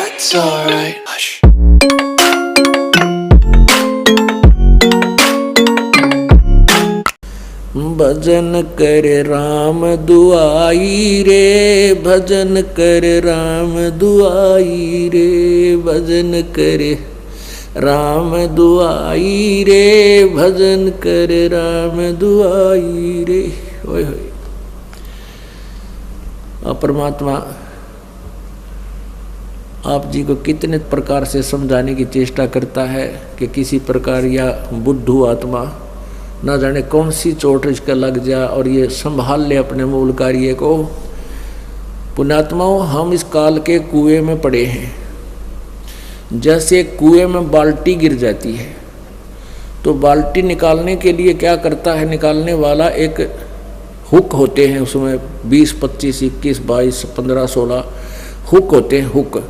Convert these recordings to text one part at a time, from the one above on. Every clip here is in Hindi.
That's alright. Hush. भजन कर राम दुआई रे, भजन कर राम दुआई रे, भजन कर राम दुआई रे, भजन कर राम दुआई रे। ओए होए। और परमात्मा आप जी को कितने प्रकार से समझाने की चेष्टा करता है कि किसी प्रकार या बुद्धू आत्मा ना जाने कौन सी चोट इसका लग जा और ये संभाल ले अपने मूल कार्य को। पुण्यात्माओं, हम इस काल के कुएं में पड़े हैं। जैसे कुएं में बाल्टी गिर जाती है तो बाल्टी निकालने के लिए क्या करता है निकालने वाला, एक हुक होते हैं उसमें 20, 25, 21, 22, 15, 16 हुक होते हैं, हुक,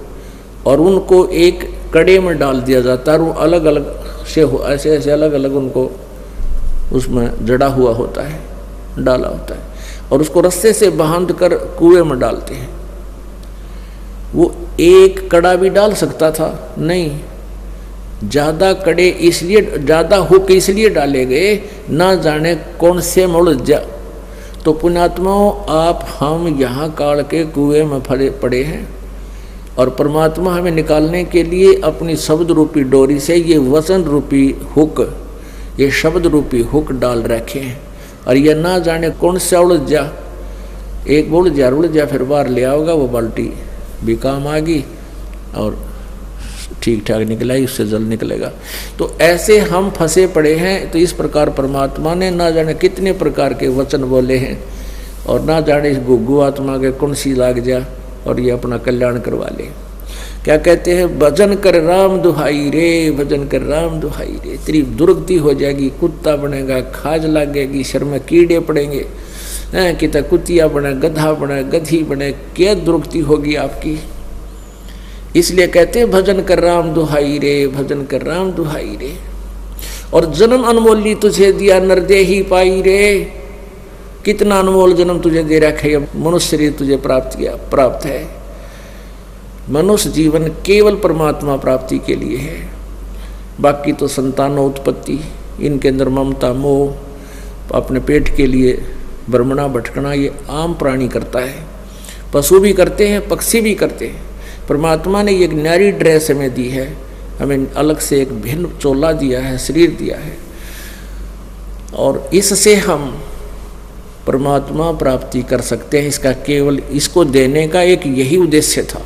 और उनको एक कड़े में डाल दिया जाता है और वो अलग अलग से ऐसे ऐसे अलग अलग उनको उसमें जड़ा हुआ होता है, डाला होता है, और उसको रस्से से बांध कर कुएं में डालते हैं। वो एक कड़ा भी डाल सकता था, नहीं, ज़्यादा कड़े इसलिए, ज़्यादा हुक इसलिए डाले गए ना जाने कौन से मुड़ जा। तो पुण्यात्माओं, आप हम यहाँ काल के कुएं में पड़े हैं और परमात्मा हमें निकालने के लिए अपनी शब्द रूपी डोरी से ये वचन रूपी हुक, ये शब्द रूपी हुक डाल रखे हैं। और ये ना जाने कौन सा उड़ जा, एक उड़ जा फिर बाहर ले आओगा, वो बाल्टी भी काम आ गई और ठीक ठाक निकला ही, उससे जल निकलेगा। तो ऐसे हम फंसे पड़े हैं। तो इस प्रकार परमात्मा ने ना जाने कितने प्रकार के वचन बोले हैं और ना जाने इस गुग्गू आत्मा के कौन सी लाग जा और ये अपना कल्याण करवा ले। क्या कहते हैं, भजन कर राम दुहाई रे, भजन कर राम दुहाई रे। तेरी दुर्गति हो जाएगी, कुत्ता बनेगा, खाज लगेगी, शर में कीड़े पड़ेंगे, कितना कुतिया बने, गधा बने, गधी बने, क्या दुर्गति होगी आपकी। इसलिए कहते हैं भजन कर राम दुहाई रे, भजन कर राम दुहाई रे। और जन्म अनमोली तुझे दिया नरदेही पाई रे, कितना अनमोल जन्म तुझे दे रखा है, मनुष्य शरीर तुझे प्राप्त है। मनुष्य जीवन केवल परमात्मा प्राप्ति के लिए है, बाकी तो संतानोत्पत्ति, इनके अंदर ममता मोह, अपने पेट के लिए भ्रमणा भटकना, ये आम प्राणी करता है, पशु भी करते हैं, पक्षी भी करते हैं। परमात्मा ने एक न्यारी ड्रेस हमें दी है, हमें अलग से एक भिन्न चोला दिया है, शरीर दिया है, और इससे हम परमात्मा प्राप्ति कर सकते हैं। इसका केवल इसको देने का एक यही उद्देश्य था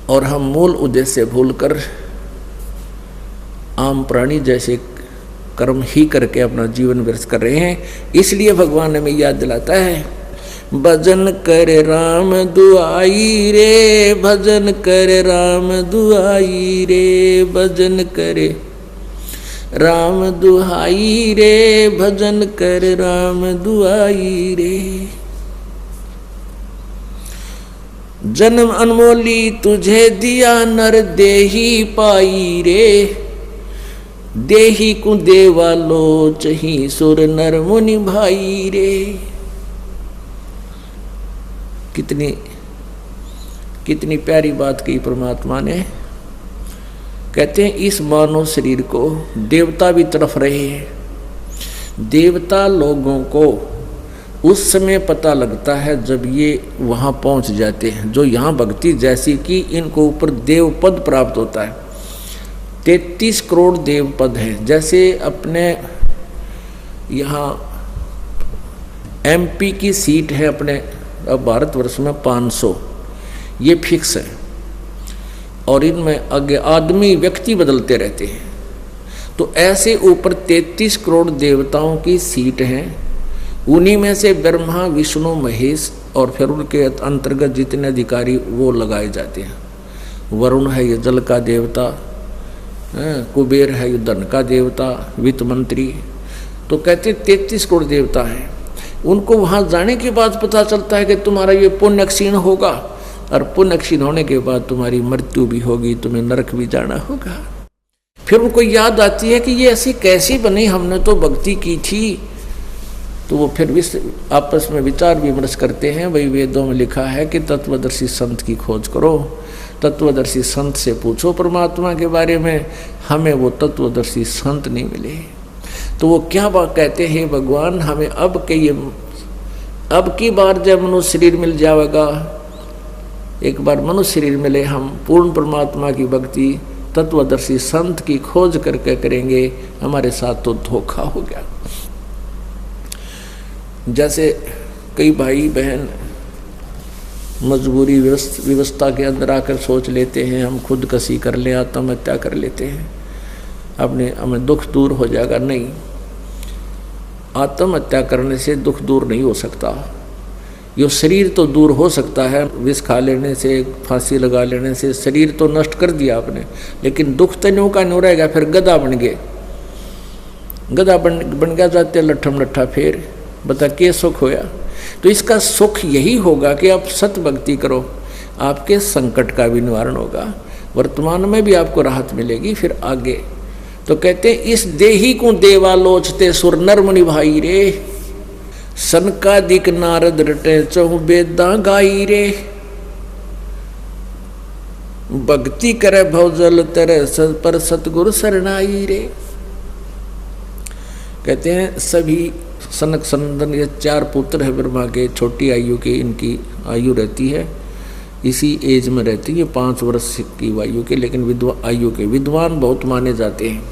और हम मूल उद्देश्य भूलकर आम प्राणी जैसे कर्म ही करके अपना जीवन व्यर्थ कर रहे हैं। इसलिए भगवान हमें याद दिलाता है, भजन कर राम दुआई रे, भजन कर राम दुआई रे, भजन करे राम दुहाई रे, भजन कर राम दुआई रे। जन्म अनमोली तुझे दिया नर देही पाई रे, देही को देवा लोच ही सुर नर मुनि भाई रे। कितनी प्यारी बात कही परमात्मा ने। कहते हैं इस मानव शरीर को देवता भी तरफ रहे हैं। देवता लोगों को उस समय पता लगता है जब ये वहाँ पहुँच जाते हैं, जो यहाँ भक्ति जैसी कि इनको ऊपर देव पद प्राप्त होता है। 33 करोड़ देव पद हैं। जैसे अपने यहाँ MP की सीट है अपने भारतवर्ष में 500, ये फिक्स है, और इनमें आगे आदमी व्यक्ति बदलते रहते हैं। तो ऐसे ऊपर 33 करोड़ देवताओं की सीट हैं। उन्हीं में से ब्रह्मा विष्णु महेश और फिर उनके अंतर्गत जितने अधिकारी वो लगाए जाते हैं। वरुण है ये जल का देवता, कुबेर है ये धन का देवता, वित्त मंत्री। तो कहते 33 करोड़ देवता हैं। उनको वहाँ जाने के बाद पता चलता है कि तुम्हारा ये पुण्य क्षीण होगा, और पुण्य क्षीण होने के बाद तुम्हारी मृत्यु भी होगी, तुम्हें नरक भी जाना होगा। फिर उनको याद आती है कि ये ऐसी कैसी बनी, हमने तो भक्ति की थी। तो वो फिर आपस में विचार विमर्श करते हैं। भाई वेदों में लिखा है कि तत्वदर्शी संत की खोज करो, तत्वदर्शी संत से पूछो परमात्मा के बारे में, हमें वो तत्वदर्शी संत नहीं मिले। तो वो क्या बात कहते हैं, भगवान हमें अब की बार जब मनुष्य शरीर मिल जाएगा, एक बार मनुष्य शरीर मिले, हम पूर्ण परमात्मा की भक्ति तत्वदर्शी संत की खोज करके करेंगे। हमारे साथ तो धोखा हो गया। जैसे कई भाई बहन मजबूरी व्यवस्था के अंदर आकर सोच लेते हैं हम खुदकशी कर ले, आत्महत्या कर लेते हैं, अपने हमें दुख दूर हो जाएगा। नहीं, आत्महत्या करने से दुख दूर नहीं हो सकता। यो शरीर तो दूर हो सकता है, विष खा लेने से, फांसी लगा लेने से शरीर तो नष्ट कर दिया आपने, लेकिन दुख तो न्यू का न्यू रहेगा। फिर गधा बन गए, गधा बन गया जाते लट्ठम लट्ठा, फिर बता के सुख होया। तो इसका सुख यही होगा कि आप सत भक्ति करो, आपके संकट का भी निवारण होगा, वर्तमान में भी आपको राहत मिलेगी, फिर आगे। तो कहते इस देही को देवालोचते सुर नर मुनि भाई रे, सनकादिक नारद रटे चहु बेदा गाई रे, भक्ति करे भवजल तेरे पर सतगुरु शरणाई रे। कहते हैं सभी सनक सनंदन, ये 4 पुत्र है ब्रह्मा के, छोटी आयु के इनकी आयु रहती है, इसी एज में रहती है 5 वर्ष की आयु के, लेकिन आयु के विद्वान बहुत माने जाते हैं।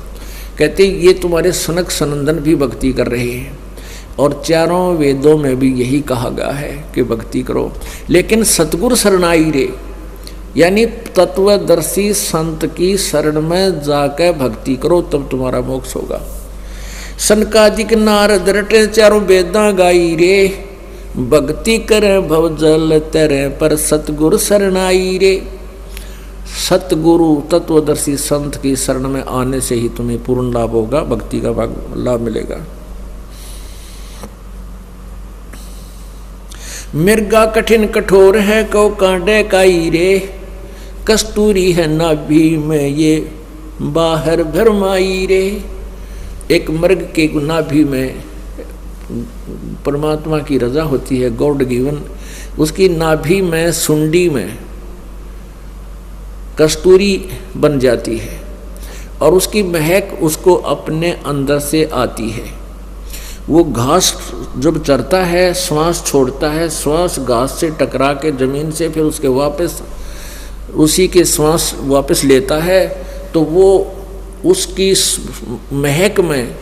कहते ये तुम्हारे सनक सनंदन भी भक्ति कर रहे हैं, और 4 वेदों में भी यही कहा गया है कि भक्ति करो, लेकिन सतगुरु शरणाई रे, यानी तत्वदर्शी संत की शरण में जाकर भक्ति करो, तब तुम्हारा मोक्ष होगा। सनकादिक नारद रटे 4 वेदा गाई रे, भक्ति करे भवजल तेरे पर सतगुरु शरणाई रे। सतगुरु तत्वदर्शी संत की शरण में आने से ही तुम्हें पूर्ण लाभ होगा, भक्ति का लाभ मिलेगा। मिर्गा कठिन कठोर है कौ कांडे काई रे, कस्तूरी है नाभि में ये बाहर भरमाई रे। एक मृग के नाभि में परमात्मा की रजा होती है, गॉड गिवन, उसकी नाभि में सुंडी में कस्तूरी बन जाती है, और उसकी महक उसको अपने अंदर से आती है। वो घास जब चरता है, श्वास छोड़ता है, श्वास घास से टकरा के जमीन से फिर उसके वापस उसी के श्वास वापस लेता है, तो वो उसकी महक में,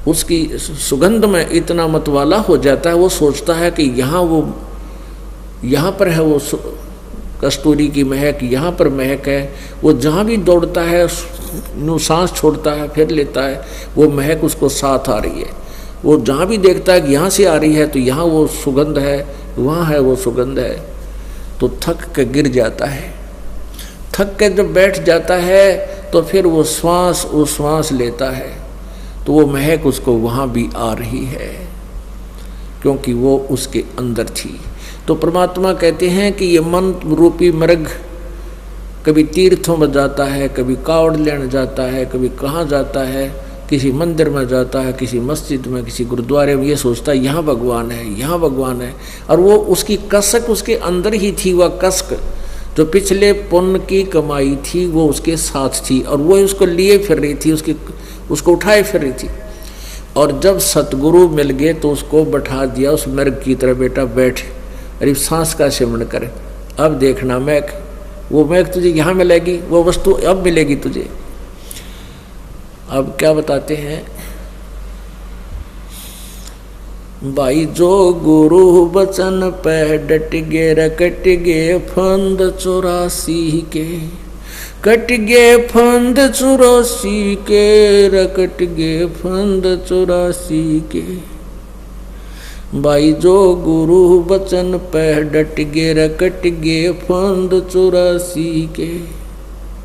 उसकी सुगंध में इतना मतवाला हो जाता है, वो सोचता है कि यहाँ पर है वो कस्तूरी की महक, यहाँ पर महक है। वो जहाँ भी दौड़ता है, सांस छोड़ता है, फिर लेता है, वो महक उसको साथ आ रही है। वो जहाँ भी देखता है कि यहाँ से आ रही है, तो यहाँ वो सुगंध है, वहाँ है वो सुगंध है, तो थक के गिर जाता है। थक के जब बैठ जाता है, तो फिर वो श्वास लेता है, तो वो महक उसको वहाँ भी आ रही है, क्योंकि वो उसके अंदर थी। तो परमात्मा कहते हैं कि ये मन रूपी मृग कभी तीर्थों में जाता है, कभी कावड़ लेने जाता है, कभी कहाँ जाता है, किसी मंदिर में जाता है, किसी मस्जिद में, किसी गुरुद्वारे में, ये सोचता है यहाँ भगवान है, यहाँ भगवान है। और वो उसकी कसक उसके अंदर ही थी, वह कसक जो पिछले पुण्य की कमाई थी वो उसके साथ थी, और वो उसको लिए फिर रही थी, उसको उठाए फिर रही थी। और जब सतगुरु मिल गए तो उसको बैठा दिया उस मृग की तरह, बेटा बैठ, अरे सांस का सेवन कर, अब देखना महक, वो महक तुझे यहाँ मिलेगी, वो वस्तु अब मिलेगी तुझे। अब क्या बताते हैं भाई, जो गुरु बचन पे डट गे रकट गे फंद 84 के, कट गे फंद 84 के, रकट गे फंद 84 के। भाई जो गुरु बचन पे डट गे रकट गे फंद 84 के,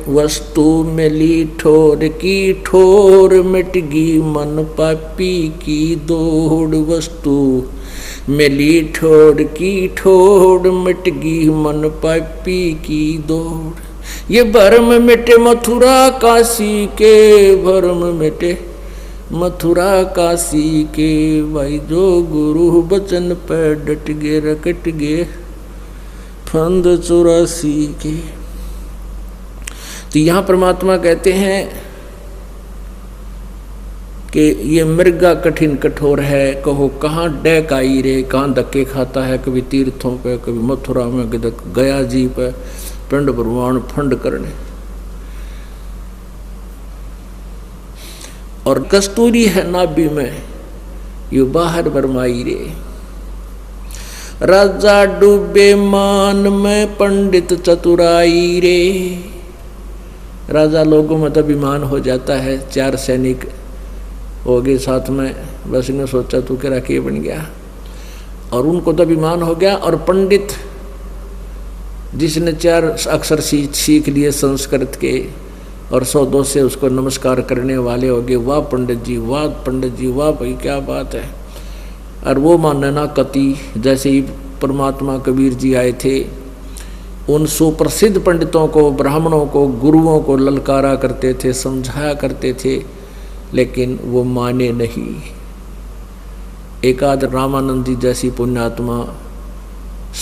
वस्तु मिली ठोर की ठोर, मिटगी मन पापी की दौड़। वस्तु मिली ठोर की ठोर, मिटगी मन पापी की दौड़। ये भरम मिटे मथुरा काशी के, भरम मिटे मथुरा काशी के। भाई जो गुरु बचन पे डट गे रकट गे फंद 84 के। तो यहाँ परमात्मा कहते हैं कि ये मृगा कठिन कठोर है, कहो कहाँ डैक आई रे, कहाँ धक्के खाता है, कभी तीर्थों पे, कभी मथुरा में, कभी गया जी पे, पिंड भगवान फंड करने। और कस्तूरी है नाभि में, यू बाहर बरमाई रे। राजा डूबे मान में, पंडित चतुराई रे। राजा लोगों में तो अभिमान हो जाता है, 4 सैनिक हो गए साथ में, बस इन्हें सोचा तू क्या के बन गया, और उनको तो अभिमान हो गया। और पंडित जिसने 4 अक्षर सीख लिए संस्कृत के और 100-200 से उसको नमस्कार करने वाले हो गए, वाह पंडित जी, वाह पंडित जी, वाह भाई क्या बात है। और वो मानना कति, जैसे ही परमात्मा कबीर जी आए थे, उन सुप्रसिद्ध पंडितों को, ब्राह्मणों को, गुरुओं को ललकारा करते थे, समझाया करते थे, लेकिन वो माने नहीं। एकाध रामानंद जी जैसी पुण्यात्मा,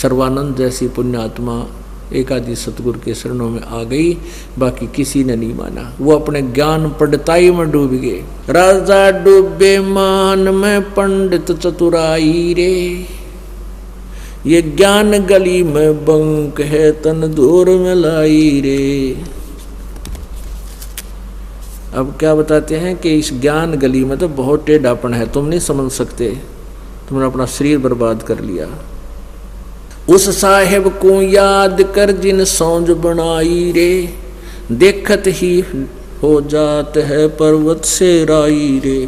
सर्वानंद जैसी पुण्यात्मा एकादि सतगुरु के शरणों में आ गई, बाकी किसी ने नहीं माना। वो अपने ज्ञान पंडिताई में डूब गए। राजा डूबे मान में, पंडित चतुराई रे। ये ज्ञान गली में बंक है, तन दूर में लाई रे। अब क्या बताते हैं कि इस ज्ञान गली में तो बहुत टेढ़ापन है, तुम नहीं समझ सकते, तुमने अपना शरीर बर्बाद कर लिया। उस साहेब को याद कर जिन सौंज बनाई रे, देखत ही हो जात है पर्वत से राई रे।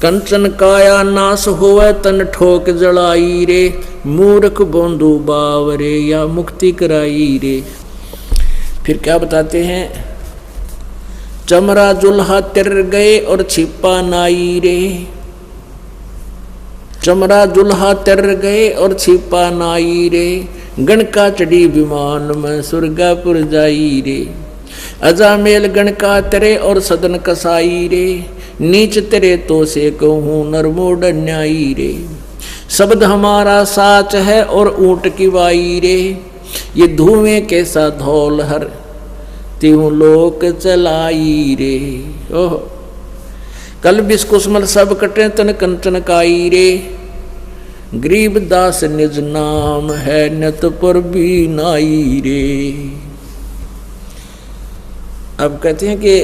कंचन काया नाश होवे, तन ठोक जड़ाई रे। मूर्ख बोंदू बावरे, या मुक्ति कराई रे। फिर क्या बताते हैं, चमरा जुल्हा तिर गए और छिपा नाई रे। चमरा जुल्हा तिर गए और छिपा नाई रे। गणका चढ़ी विमान में, सुरगापुर जाई रे। अजामेल गणका तरे और सदन कसाई रे। नीच तेरे तो से कहूँ नरमोड न्यायी रे। शब्द हमारा साच है और ऊंट की वाई रे। ये धुएं कैसा धौल हर त्यों लोक चलाई रे। ओह कल बिस्कुस्मल सब कटे, तन कंचन काई रे। गरीब दास निज नाम है, नत पर भी नाई रे। अब कहते हैं कि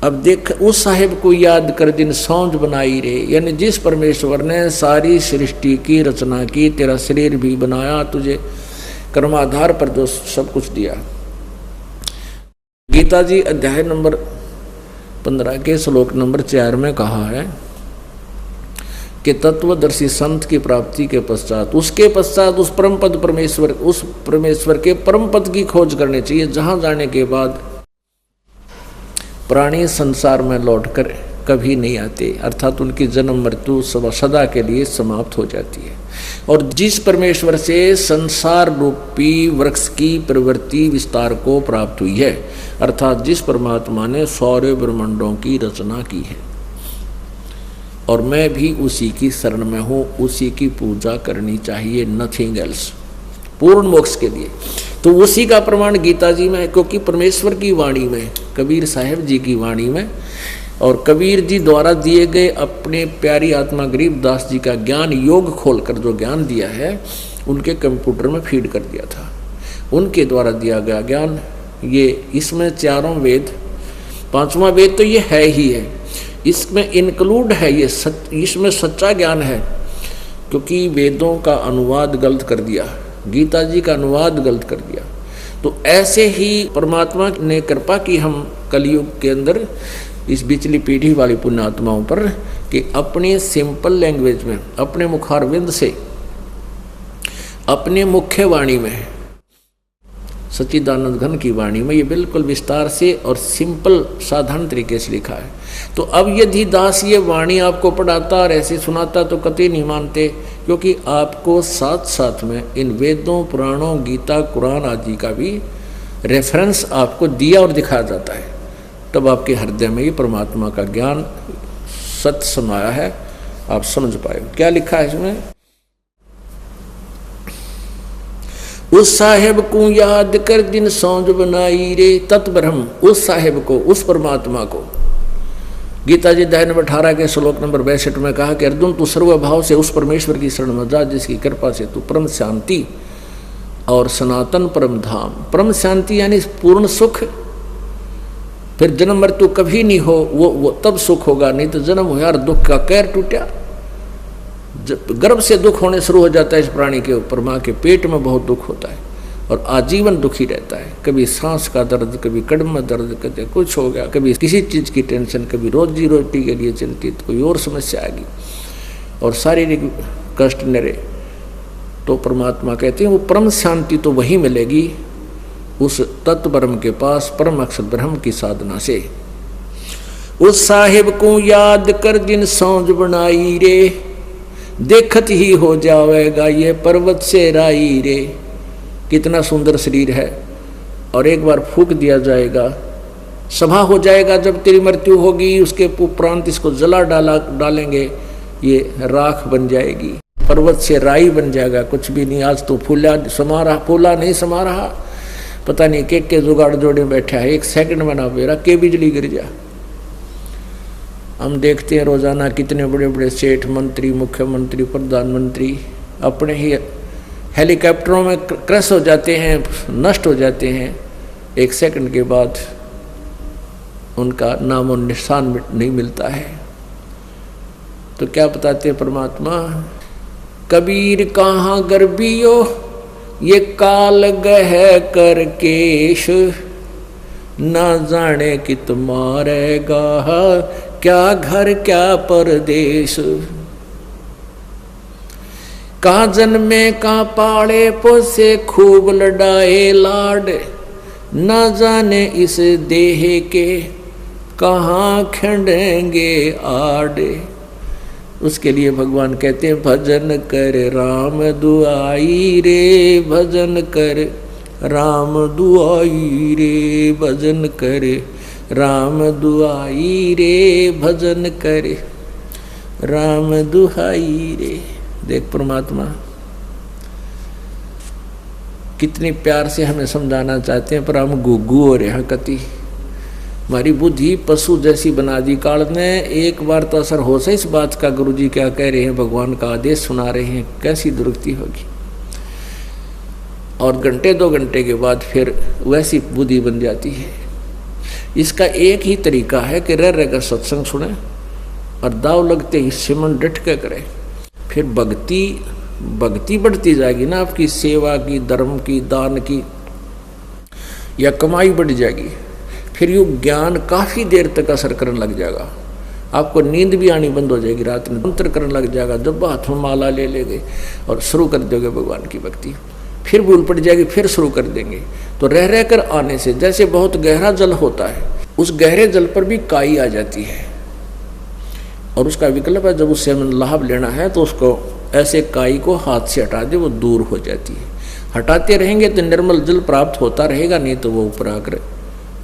अब देख, उस साहिब को याद कर जिन सौंज बनाई रे, यानी जिस परमेश्वर ने सारी सृष्टि की रचना की, तेरा शरीर भी बनाया, तुझे कर्माधार पर जो सब कुछ दिया। गीता जी अध्याय नंबर 15 के श्लोक नंबर 4 में कहा है कि तत्वदर्शी संत की प्राप्ति के पश्चात, उसके पश्चात उस परम पद परमेश्वर, उस परमेश्वर के परम पद की खोज करनी चाहिए, जहां जाने के बाद प्राणी संसार में लौटकर कभी नहीं आते, अर्थात उनकी जन्म मृत्यु सदा के लिए समाप्त हो जाती है। और जिस परमेश्वर से संसार रूपी वृक्ष की प्रवृत्ति विस्तार को प्राप्त हुई है, अर्थात जिस परमात्मा ने सौर्य ब्रह्मांडों की रचना की है, और मैं भी उसी की शरण में हूँ, उसी की पूजा करनी चाहिए, नथिंग एल्स, पूर्ण मोक्ष के लिए। तो उसी का प्रमाण गीता जी में है, क्योंकि परमेश्वर की वाणी में, कबीर साहब जी की वाणी में, और कबीर जी द्वारा दिए गए अपने प्यारी आत्मा गरीबदास जी का ज्ञान योग खोलकर जो ज्ञान दिया है, उनके कंप्यूटर में फीड कर दिया था। उनके द्वारा दिया गया ज्ञान, ये इसमें 4 वेद, 5वां वेद तो ये है ही है, इसमें इंक्लूड है, ये इसमें सच्चा ज्ञान है। क्योंकि वेदों का अनुवाद गलत कर दिया, गीता जी का अनुवाद गलत कर दिया। तो ऐसे ही परमात्मा ने कृपा की हम कलयुग के अंदर इस बिचली पीढ़ी वाली पुण्यात्माओं पर, कि अपने सिंपल लैंग्वेज में, अपने मुखारविंद से, अपने मुख्य वाणी में, सच्चिदानंद घन की वाणी में, ये बिल्कुल विस्तार से और सिंपल साधारण तरीके से लिखा है। तो अब यदि दास ये वाणी आपको पढ़ाता और ऐसे सुनाता तो कतई नहीं मानते, क्योंकि आपको साथ साथ में इन वेदों, पुराणों, गीता, कुरान आदि का भी रेफरेंस आपको दिया और दिखाया जाता है। तब आपके हृदय में ये परमात्मा का ज्ञान सत्य समाया है, आप समझ पाए। क्या लिखा है इसमें, उस साहेब को याद कर दिन सौंज बनाई रे। तत्ब्रह्म, उस साहेब को, उस परमात्मा को। गीता जी अध्याय नंबर 18 के श्लोक नंबर 62 में कहा कि अर्जुन तू सर्वभाव से उस परमेश्वर की शरण में जा जिसकी कृपा से तू परम शांति और सनातन परम धाम, परम शांति यानी पूर्ण सुख, फिर जन्म मृत्यु कभी नहीं हो, वो तब सुख होगा। नहीं तो जन्म हो यार, दुख का कैर टूटा। गर्भ से दुख होने शुरू हो जाता है इस प्राणी के ऊपर, माँ के पेट में बहुत दुख होता है और आजीवन दुखी रहता है। कभी सांस का दर्द, कभी कड़म में दर्द, कभी कुछ हो गया, कभी किसी चीज़ की टेंशन, कभी रोजी रोटी के लिए चिंतित, कोई और समस्या आ गई और शारीरिक कष्ट निरे। तो परमात्मा कहते हैं वो परम शांति तो वही मिलेगी उस तत्व ब्रह्म के पास, परम अक्षर ब्रह्म की साधना से। उस साहिब को याद कर दिन सौंज बनाई रे, देखत ही हो जाएगा ये पर्वत से राई रे। कितना सुंदर शरीर है, और एक बार फूक दिया जाएगा, सभा हो जाएगा। जब तेरी मृत्यु होगी उसके उपरांत इसको जला डालेंगे, ये राख बन जाएगी, पर्वत से राई बन जाएगा। कुछ भी नहीं, आज तो फूला समा रहा, फूला नहीं समा रहा, पता नहीं के जुगाड़ जोड़े बैठा है, 1 सेकंड में ना बेरा के बिजली गिर जा। हम देखते हैं रोजाना कितने बड़े बड़े सेठ, मंत्री, मुख्यमंत्री, प्रधानमंत्री अपने ही हेलीकॉप्टरों में क्रैश हो जाते हैं, नष्ट हो जाते हैं। 1 सेकंड के बाद उनका नामो निशान नहीं मिलता है। तो क्या बताते हैं परमात्मा, कबीर कहाँ गर्बियो ये काल गह कर केश, ना जाने कित मारेगा क्या घर क्या परदेश। कहाँ जन्मे कहाँ पाले पोसे खूब लड़ाए लाड, ना जाने इस देह के कहाँ खंडेंगे आड़े। उसके लिए भगवान कहते हैं भजन कर राम दुआई रे, भजन कर राम दुआई रे, भजन कर राम दुआई रे, भजन कर राम दुआई रे। देख परमात्मा कितनी प्यार से हमें समझाना चाहते हैं, पर हम गुग्गू हो रहे हैं। कति हमारी बुद्धि पशु जैसी बना दी काल ने। एक बार तो असर हो से इस बात का, गुरुजी क्या कह रहे हैं, भगवान का आदेश सुना रहे हैं, कैसी दुरुक्ति होगी। और घंटे 2 घंटे के बाद फिर वैसी बुद्धि बन जाती है। इसका एक ही तरीका है कि रह रहकर सत्संग सुने और दाव लगते ही सिमन डट के करें। फिर भक्ति बढ़ती जाएगी ना, आपकी सेवा की, धर्म की, दान की, या कमाई बढ़ जाएगी। फिर यू ज्ञान काफ़ी देर तक असर करने लग जाएगा। आपको नींद भी आनी बंद हो जाएगी, रात में मंत्र करने लग जाएगा। जब हाथ में माला ले लेंगे और शुरू कर दोगे भगवान की भक्ति, फिर भूल पड़ जाएगी, फिर शुरू कर देंगे। तो रह रह कर आने से, जैसे बहुत गहरा जल होता है, उस गहरे जल पर भी काई आ जाती है और उसका विकल्प है, जब उससे हमें लाभ लेना है तो उसको ऐसे काई को हाथ से हटा दे, वो दूर हो जाती है। हटाते रहेंगे तो निर्मल जल प्राप्त होता रहेगा, नहीं तो वो ऊपर आकर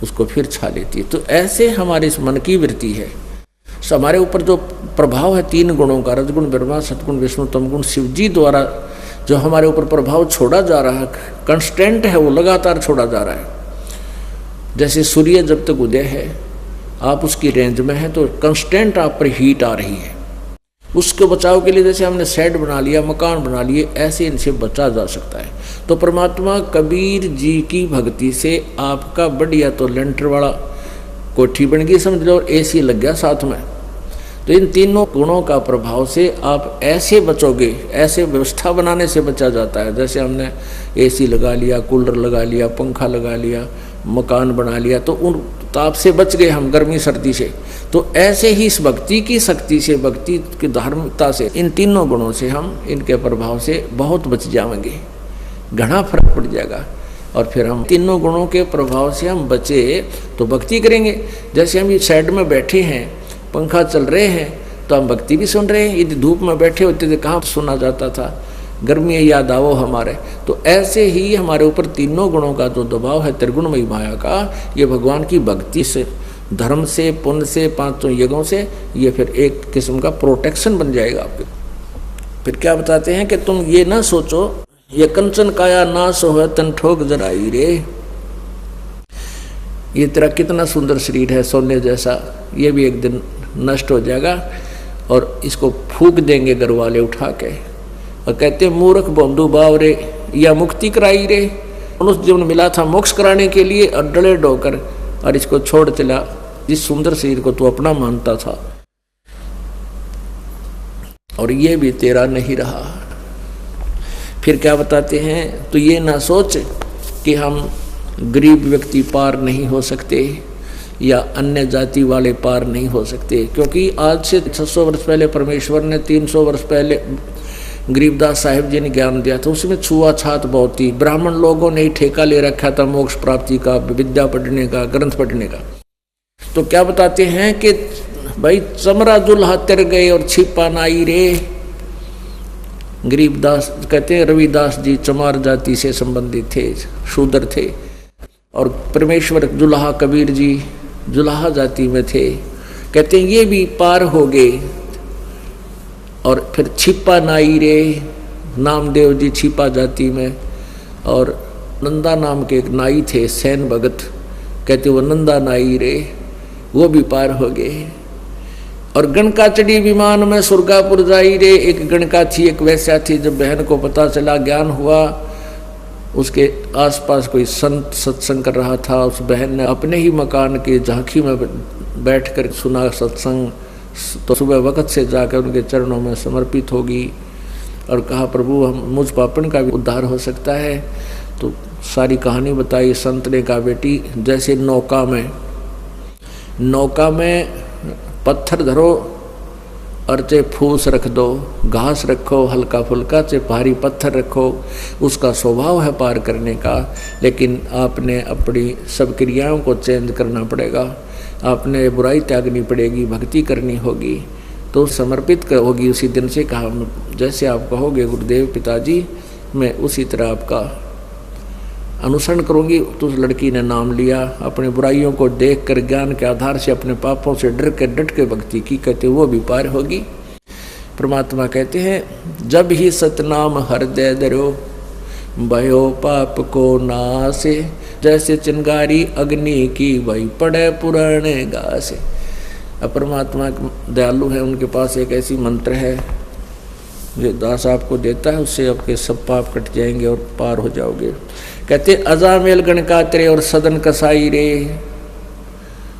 उसको फिर छा लेती है। तो ऐसे हमारे इस मन की वृत्ति है। हमारे ऊपर जो प्रभाव है 3 गुणों का, रजगुण, ब्रह्मा, सतगुण, विष्णु, तमगुण, शिव जी द्वारा जो हमारे ऊपर प्रभाव छोड़ा जा रहा है, कंस्टेंट है, वो लगातार छोड़ा जा रहा है। जैसे सूर्य जब तक उदय है, आप उसकी रेंज में है तो कंस्टेंट आप पर हीट आ रही है। उसके बचाव के लिए जैसे हमने शेड बना लिया, मकान बना लिए, ऐसे इनसे बचा जा सकता है। तो परमात्मा कबीर जी की भक्ति से आपका बढ़िया तो लेंटर वाला कोठी बन गई समझ लो, और एसी लग गया साथ में। तो इन तीनों गुणों का प्रभाव से आप ऐसे बचोगे, ऐसे व्यवस्था बनाने से बचा जाता है। जैसे हमने एसी लगा लिया, कूलर लगा लिया, पंखा लगा लिया, मकान बना लिया, तो उन ताप से बच गए हम, गर्मी सर्दी से। तो ऐसे ही इस भक्ति की शक्ति से, भक्ति की धार्मिकता से, इन तीनों गुणों से हम, इनके प्रभाव से बहुत बच जाएंगे, घना फर्क पड़ जाएगा। और फिर हम तीनों गुणों के प्रभाव से हम बचे तो भक्ति करेंगे। जैसे हम इस साइड में बैठे हैं, पंखा चल रहे हैं, तो हम भक्ति भी सुन रहे हैं। यदि धूप में बैठे होते तो कहाँ सुना जाता था, गर्मी याद आवो हमारे। तो ऐसे ही हमारे ऊपर तीनों गुणों का जो दबाव है, त्रिगुणमयी माया का, ये भगवान की भक्ति से, धर्म से, पुण्य से, 5 यज्ञों से, ये फिर एक किस्म का प्रोटेक्शन बन जाएगा आपके। फिर क्या बताते हैं कि तुम ये ना सोचो ये कंचन काया नाश हो तन ठोक जराई रे। ये तेरा कितना सुंदर शरीर है सोने जैसा, ये भी एक दिन नष्ट हो जाएगा और इसको फूक देंगे घर वाले उठा के। और कहते मूर्ख बंधु बाव रे, या मुक्ति कराई रे। मनुष्य जीवन मिला था मोक्ष कराने के लिए और डले डोकर और इसको छोड़ चला, जिस सुंदर शरीर को तू अपना मानता था, और ये भी तेरा नहीं रहा। फिर क्या बताते हैं, तो ये ना सोच कि हम गरीब व्यक्ति पार नहीं हो सकते या अन्य जाति वाले पार नहीं हो सकते, क्योंकि आज से 600 वर्ष पहले परमेश्वर ने 300 वर्ष पहले गरीबदास साहिब जी ने ज्ञान दिया था, उसमें छुआछात बहुत थी। ब्राह्मण लोगों ने ही ठेका ले रखा था मोक्ष प्राप्ति का, विद्या पढ़ने का, ग्रंथ पढ़ने का। तो क्या बताते हैं कि भाई चमरा जुल्हा तर गए और छिपा नाई रे। गरीबदास कहते हैं रविदास जी चमार जाति से संबंधित थे, शूद्र थे, और परमेश्वर जुल्हा कबीर जी जुल्हा जाति में थे। कहते हैं ये भी पार हो गए। और फिर छिपा नाई रे, नामदेव जी छिपा जाति में, और नंदा नाम के एक नाई थे सैन भगत, कहते वो नंदा नाई रे, वो भी पार हो गए। और गणका चढ़ी विमान में सुरगापुर जाई रे। एक गणका थी, एक वैश्या थी। जब बहन को पता चला, ज्ञान हुआ, उसके आसपास कोई संत सत्संग कर रहा था, उस बहन ने अपने ही मकान की झांकी में बैठकर सुना सत्संग। तो सुबह वक्त से जाकर उनके चरणों में समर्पित होगी और कहा प्रभु हम मुझ पापन का भी उद्धार हो सकता है। तो सारी कहानी बताई संत ने। कहा बेटी जैसे नौका में पत्थर धरो और चाहे फूस रख दो, घास रखो हल्का फुल्का, चाहे भारी पत्थर रखो, उसका स्वभाव है पार करने का। लेकिन आपने अपनी सब क्रियाओं को चेंज करना पड़ेगा, आपने बुराई त्यागनी पड़ेगी, भक्ति करनी होगी, तो समर्पित होगी उसी दिन से। कहा जैसे आप कहोगे गुरुदेव पिताजी, मैं उसी तरह आपका अनुसरण करूंगी। तो उस लड़की ने नाम लिया, अपने बुराइयों को देखकर ज्ञान के आधार से अपने पापों से डट के भक्ति की। कहते वो भी पार होगी। परमात्मा कहते हैं जब ही सतनाम हृदय धरो भयो पाप को नासे। जैसे चिंगारी अग्नि की वही पड़े पुराने घासे। अब परमात्मा दयालु है, उनके पास एक ऐसी मंत्र है जो दास आपको देता है, उससे आपके सब पाप कट जाएंगे और पार हो जाओगे। कहते अजामेल गणकात्रे और सदन कसाई रे।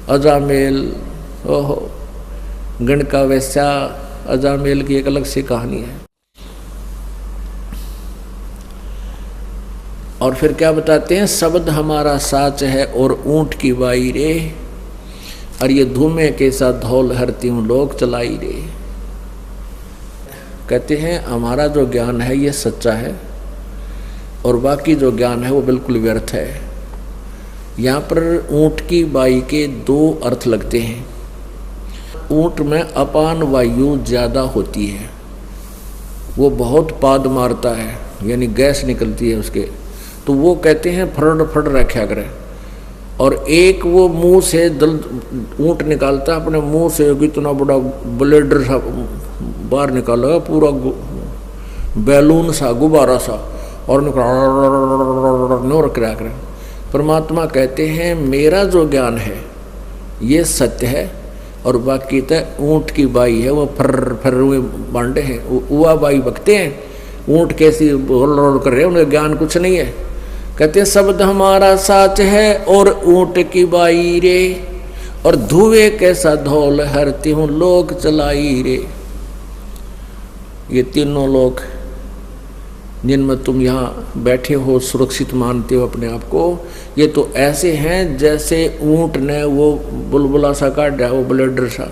अजामेल ओहो गणका वैश्या, अजामेल की एक अलग सी कहानी है। और फिर क्या बताते हैं, शब्द हमारा साच है और ऊंट की बाई रे। और ये धूमे के साथ धौल हरती हूँ लोक चलाई रे। कहते हैं हमारा जो ज्ञान है ये सच्चा है और बाकी जो ज्ञान है वो बिल्कुल व्यर्थ है। यहाँ पर ऊंट की बाई के दो अर्थ लगते हैं। ऊंट में अपान वायु ज़्यादा होती है, वो बहुत पाद मारता है, यानी गैस निकलती है उसके, तो वो कहते हैं फड़ रखा करें। और एक वो मुंह से ऊंट निकालता है, अपने मुंह से इतना बड़ा ब्लेडर सा बाहर निकालेगा, पूरा बैलून सा गुब्बारा सा, और निकाल करें। परमात्मा कहते हैं मेरा जो ज्ञान है ये सत्य है और बाकी तो ऊंट की बाई है, वो फर हुए बांडे हैं, उवा बाई बकते हैं, ऊंट कैसी रोल कर रहे हैं, उन्हें ज्ञान कुछ नहीं है। कहते हैं शब्द हमारा साच है और ऊंट की बाई रे। और धुएं कैसा धौल हरती हूँ लोक चलाई रे। ये तीनों लोग जिनमें तुम यहाँ बैठे हो, सुरक्षित मानते हो अपने आप को, ये तो ऐसे हैं जैसे ऊंट ने वो बुलबुला सा काट दिया, वो ब्लेडर सा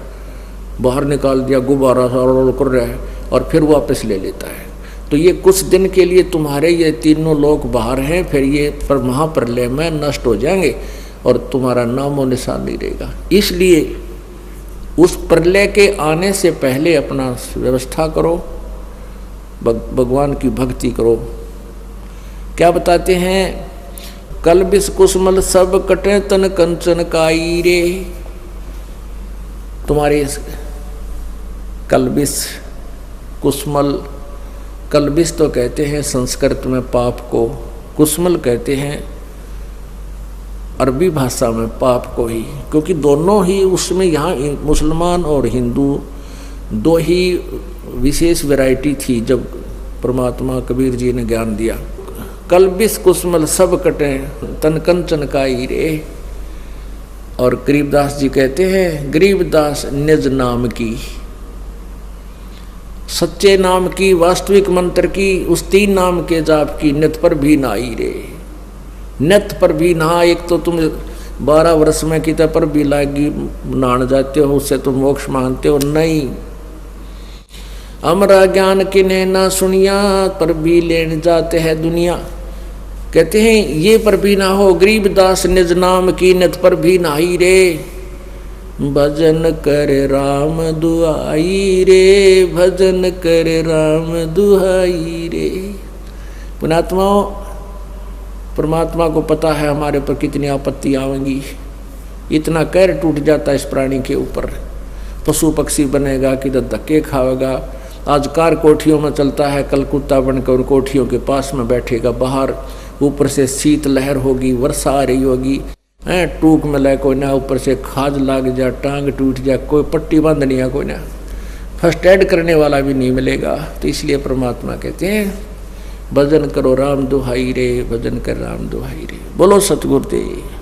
बाहर निकाल दिया, गुब्बारा सा रोल कर रहा है और फिर वापस ले लेता है। तो ये कुछ दिन के लिए तुम्हारे ये तीनों लोग बाहर हैं, फिर ये पर महाप्रलय में नष्ट हो जाएंगे और तुम्हारा नामो निशान नहीं रहेगा। इसलिए उस प्रलय के आने से पहले अपना व्यवस्था करो, भगवान की भक्ति करो। क्या बताते हैं, कल बिस कुसमल सब कटे तन कंचन काई रे। तुम्हारे कलबिस कुसमल कल्बिस तो कहते हैं संस्कृत में पाप को, कुस्मल कहते हैं अरबी भाषा में पाप को ही, क्योंकि दोनों ही उसमें यहाँ मुसलमान और हिंदू दो ही विशेष वैरायटी थी जब परमात्मा कबीर जी ने ज्ञान दिया। कल्बिस कुस्मल सब कटे तन कंचन काई रे। और गरीबदास जी कहते हैं गरीबदास निज नाम की, सच्चे नाम की, वास्तविक मंत्र की, उस तीन नाम के जाप की नित पर भी नाई रे। नित पर भी नहा, एक तो तुम 12 वर्ष में कितने पर भी लागी नहान जाते हो, उससे तुम मोक्ष मानते हो नहीं। अमरा ज्ञान किने ना सुनिया पर भी लेन जाते हैं दुनिया। कहते हैं ये पर भी ना हो, गरीबदास निज नाम की नित पर भी नाही रे। भजन कर राम दुहाई रे, भजन कर राम दुहाई रे। पुणात्माओं, परमात्मा को पता है हमारे पर कितनी आपत्ति आवेंगी। इतना कहर टूट जाता है इस प्राणी के ऊपर, पशु पक्षी बनेगा, किधर धक्के खाएगा। आज कार कोठियों में चलता है, कल कुत्ता बनकर कोठियों के पास में बैठेगा। बाहर ऊपर से शीत लहर होगी, वर्षा आ रही होगी, टूक में ले कोई ना, ऊपर से खाज लाग जा, टांग टूट जाए, कोई पट्टी बांधनी है कोई ना, फर्स्ट एड करने वाला भी नहीं मिलेगा। तो इसलिए परमात्मा कहते हैं भजन करो राम दुहाई रे, भजन कर राम दुहाई रे। बोलो सतगुरुदेव।